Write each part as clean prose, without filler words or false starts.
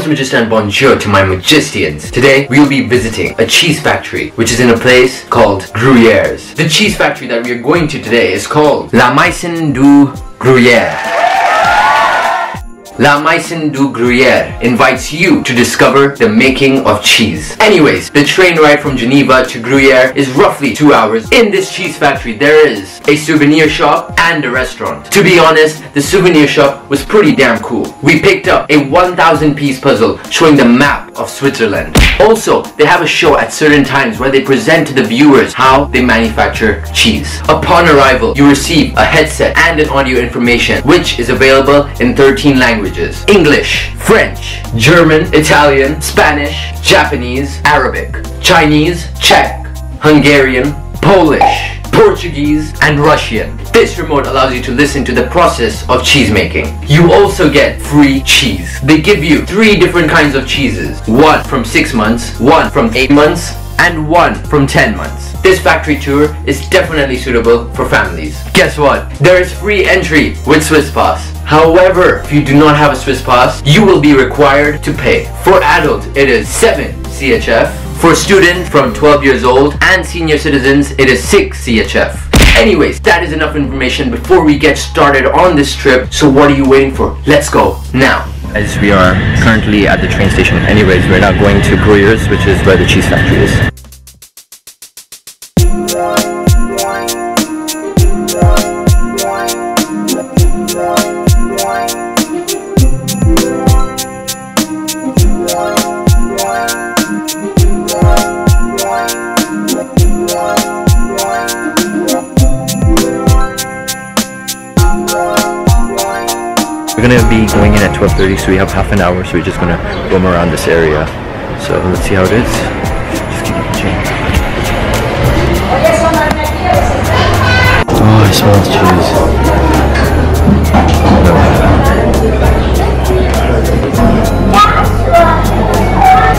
Majesté and bonjour to my Majestians. Today we will be visiting a cheese factory which is in a place called Gruyeres. The cheese factory that we are going to today is called La Maison du Gruyere. La Maison du Gruyere invites you to discover the making of cheese. Anyways, the train ride from Geneva to Gruyere is roughly 2 hours. In this cheese factory there is a souvenir shop and a restaurant. To be honest, the souvenir shop was pretty damn cool. We picked up a 1,000 piece puzzle showing the map of Switzerland. Also, they have a show at certain times where they present to the viewers how they manufacture cheese. Upon arrival, you receive a headset and an audio information which is available in 13 languages. English, French, German, Italian, Spanish, Japanese, Arabic, Chinese, Czech, Hungarian, Polish, Portuguese, and Russian. This remote allows you to listen to the process of cheese making. You also get free cheese. They give you 3 different kinds of cheeses. One from 6 months, one from 8 months, and one from 10 months. This factory tour is definitely suitable for families. Guess what? There is free entry with Swiss Pass. However, if you do not have a Swiss Pass, you will be required to pay. For adults, it is 7 CHF. For students from 12 years old and senior citizens, it is 6 CHF. Anyways, that is enough information before we get started on this trip. So what are you waiting for? Let's go now. As we are currently at the train station anyways, we're now going to Gruyeres, which is where the cheese factory is. We're gonna be going in at 12:30, so we have half an hour, so we're just gonna roam around this area. So let's see how it is. Just keep watching. Oh, I smell cheese.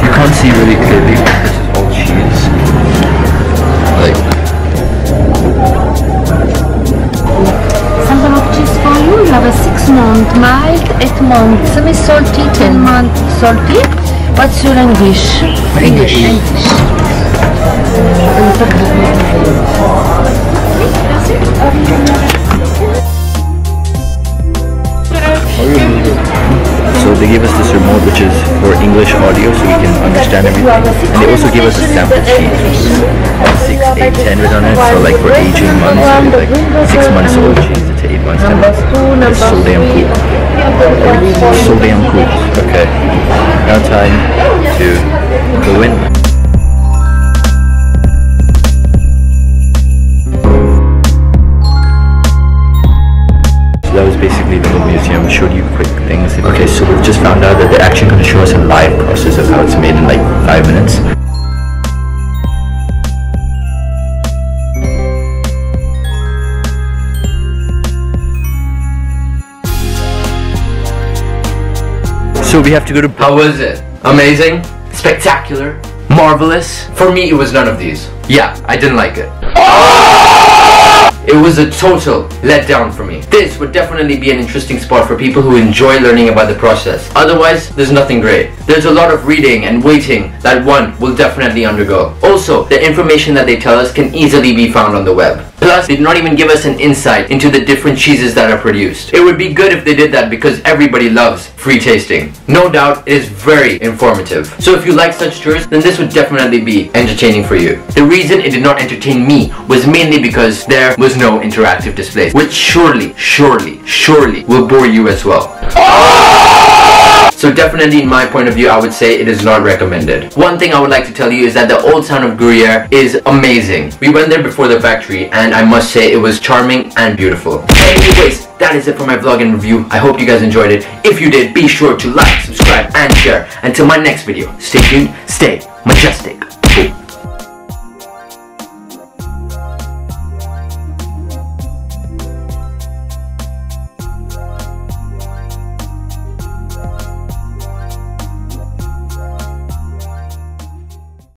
You can't see really clearly, but this is all cheese. Sample of cheese for you. You have a 6-month mild, 8-month semi-salty, 10-month salty. What's your English? English. So they gave us this remote which is for English audio so we can understand everything, and they also gave us a sample sheet which is 6, 8, 10 written on it, so like for aging months, so like 6 months old cheese to 8 months, 10 months. It's so damn cool. So damn cool. Okay, now time to go in. That was basically the whole museum. Showed you quick things. Okay, so we've just found out that they're actually going to show us a live process of how it's made in like 5 minutes. So we have to go to... How was it? Amazing? Spectacular? Marvelous? For me, it was none of these. Yeah, I didn't like it. It was a total letdown for me. This would definitely be an interesting spot for people who enjoy learning about the process. Otherwise, there's nothing great. There's a lot of reading and waiting that one will definitely undergo. Also, the information that they tell us can easily be found on the web. Plus, they did not even give us an insight into the different cheeses that are produced. It would be good if they did that because everybody loves free tasting. No doubt, it is very informative. So if you like such tours, then this would definitely be entertaining for you. The reason it did not entertain me was mainly because there was no interactive displays, which surely will bore you as well. So definitely in my point of view, I would say it is not recommended. One thing I would like to tell you is that the old town of Gruyere is amazing. We went there before the factory and I must say it was charming and beautiful. Anyways, that is it for my vlog and review. I hope you guys enjoyed it. If you did, be sure to like, subscribe, and share. Until my next video, stay tuned, stay majestic.